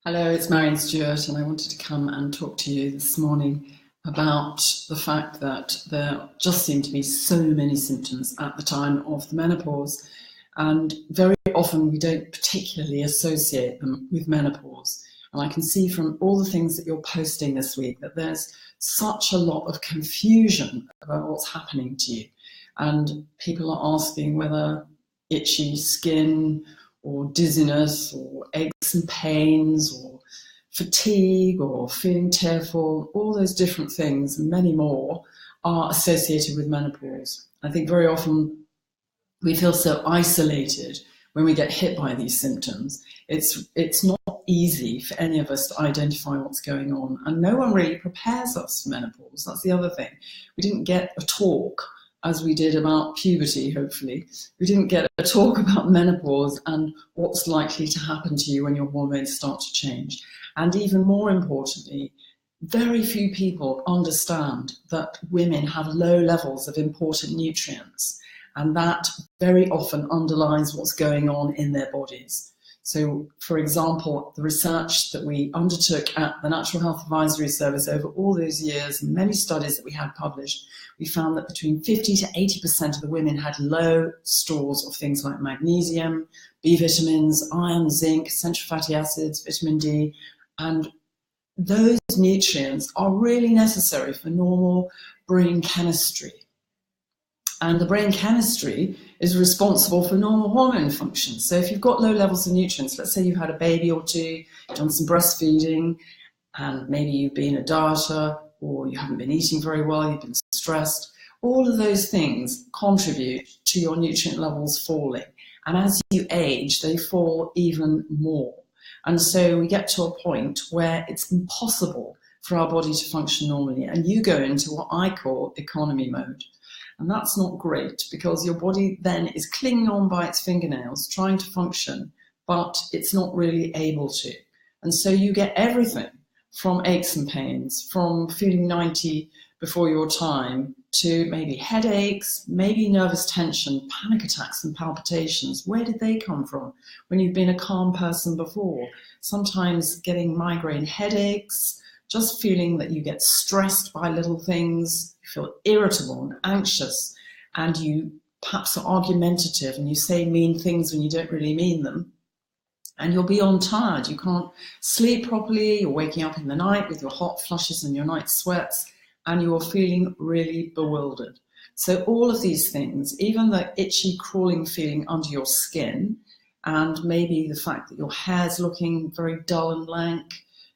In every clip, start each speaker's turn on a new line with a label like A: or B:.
A: Hello, it's Maryon Stewart, and I wanted to come and talk to you this morning about the fact that there just seem to be so many symptoms at the time of the menopause, and very often we don't particularly associate them with menopause. And I can see from all the things that you're posting this week that there's such a lot of confusion about what's happening to you. And people are asking whether itchy skin or dizziness or aches and pains or fatigue or feeling tearful, all those different things and many more are associated with menopause. I think very often we feel so isolated when we get hit by these symptoms. It's not easy for any of us to identify what's going on, and no one really prepares us for menopause. That's the other thing. We didn't get a talk as we did about puberty, hopefully. We didn't get a talk about menopause and what's likely to happen to you when your hormones start to change. And even more importantly, very few people understand that women have low levels of important nutrients, and that very often underlies what's going on in their bodies. So, for example, the research that we undertook at the Natural Health Advisory Service over all those years, and many studies that we had published, we found that between 50 to 80% of the women had low stores of things like magnesium, B vitamins, iron, zinc, essential fatty acids, vitamin D, and those nutrients are really necessary for normal brain chemistry. And the brain chemistry is responsible for normal hormone function. So if you've got low levels of nutrients, let's say you've had a baby or two, you've done some breastfeeding, and maybe you've been a dieter, or you haven't been eating very well, you've been stressed, all of those things contribute to your nutrient levels falling. And as you age, they fall even more. And so we get to a point where it's impossible for our body to function normally, and you go into what I call economy mode. And that's not great, because your body then is clinging on by its fingernails, trying to function, but it's not really able to. And so you get everything from aches and pains, from feeling 90 before your time, to maybe headaches, maybe nervous tension, panic attacks and palpitations. Where did they come from when you've been a calm person before? Sometimes getting migraine headaches, just feeling that you get stressed by little things, you feel irritable and anxious, and you perhaps are argumentative and you say mean things when you don't really mean them. And you're beyond tired. You can't sleep properly. You're waking up in the night with your hot flushes and your night sweats, and you're feeling really bewildered. So all of these things, even the itchy, crawling feeling under your skin, and maybe the fact that your hair's looking very dull and lank,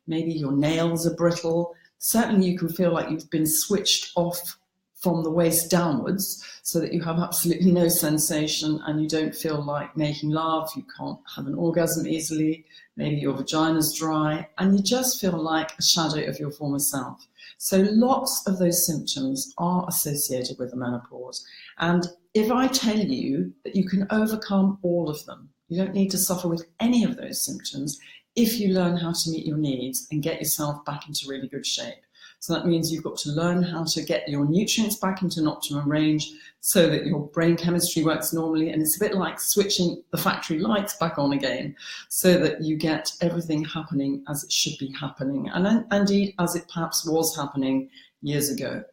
A: maybe your nails are brittle, certainly you can feel like you've been switched off from the waist downwards, so that you have absolutely no sensation and you don't feel like making love, you can't have an orgasm easily, maybe your vagina's dry, and you just feel like a shadow of your former self. So lots of those symptoms are associated with the menopause. And if I tell you that you can overcome all of them, you don't need to suffer with any of those symptoms if you learn how to meet your needs and get yourself back into really good shape. So that means you've got to learn how to get your nutrients back into an optimum range so that your brain chemistry works normally. And it's a bit like switching the factory lights back on again so that you get everything happening as it should be happening, and indeed as it perhaps was happening years ago.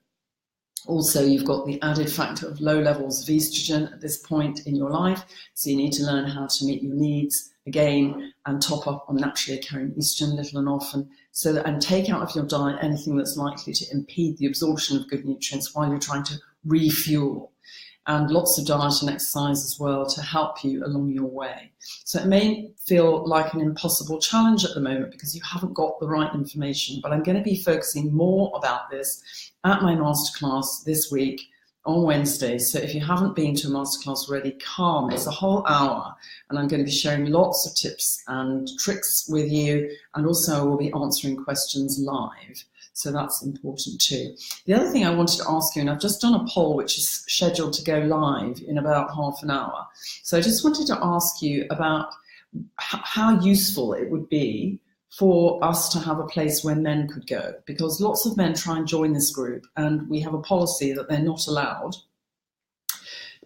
A: Also, you've got the added factor of low levels of estrogen at this point in your life, so you need to learn how to meet your needs again and top up on naturally occurring estrogen little and often, so that, and take out of your diet anything that's likely to impede the absorption of good nutrients while you're trying to refuel. And lots of diet and exercise as well to help you along your way. So it may feel like an impossible challenge at the moment because you haven't got the right information, but I'm going to be focusing more about this at my masterclass this week on Wednesday. So if you haven't been to a masterclass already, come. It's a whole hour, and I'm going to be sharing lots of tips and tricks with you, and also I will be answering questions live. So that's important too. The other thing I wanted to ask you, and I've just done a poll which is scheduled to go live in about half an hour. So I just wanted to ask you about how useful it would be for us to have a place where men could go, because lots of men try and join this group, and we have a policy that they're not allowed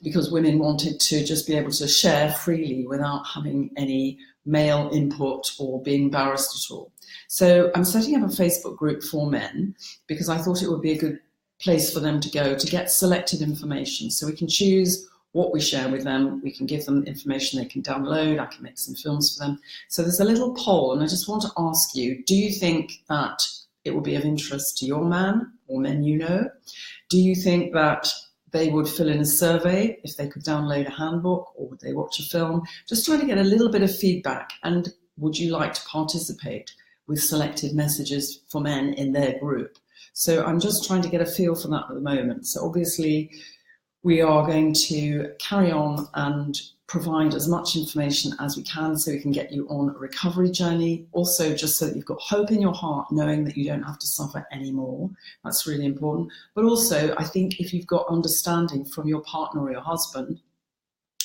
A: because women wanted to just be able to share freely without having any male input or being embarrassed at all. So I'm setting up a Facebook group for men because I thought it would be a good place for them to go to get selected information. So we can choose what we share with them. We can give them information they can download. I can make some films for them. So there's a little poll, and I just want to ask you, do you think that it will be of interest to your man or men you know? Do you think that they would fill in a survey if they could download a handbook, or would they watch a film? Just trying to get a little bit of feedback. And would you like to participate with selected messages for men in their group? So I'm just trying to get a feel for that at the moment. So obviously we are going to carry on and provide as much information as we can so we can get you on a recovery journey. Also, just so that you've got hope in your heart, knowing that you don't have to suffer anymore. That's really important. But also, I think if you've got understanding from your partner or your husband,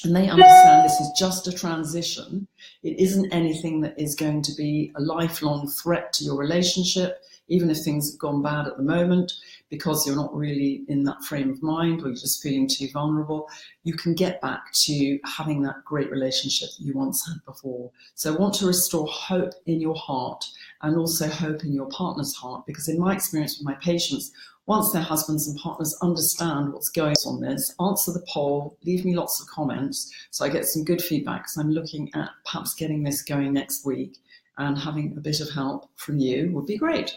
A: and they understand this is just a transition, it isn't anything that is going to be a lifelong threat to your relationship, even if things have gone bad at the moment, because you're not really in that frame of mind or you're just feeling too vulnerable, you can get back to having that great relationship that you once had before. So I want to restore hope in your heart and also hope in your partner's heart, because in my experience with my patients, once their husbands and partners understand what's going on this, answer the poll, leave me lots of comments so I get some good feedback, because I'm looking at perhaps getting this going next week, and having a bit of help from you would be great.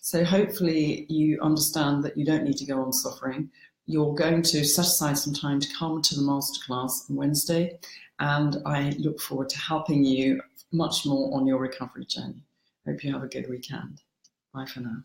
A: So hopefully you understand that you don't need to go on suffering. You're going to set aside some time to come to the masterclass on Wednesday, and I look forward to helping you much more on your recovery journey. Hope you have a good weekend. Bye for now.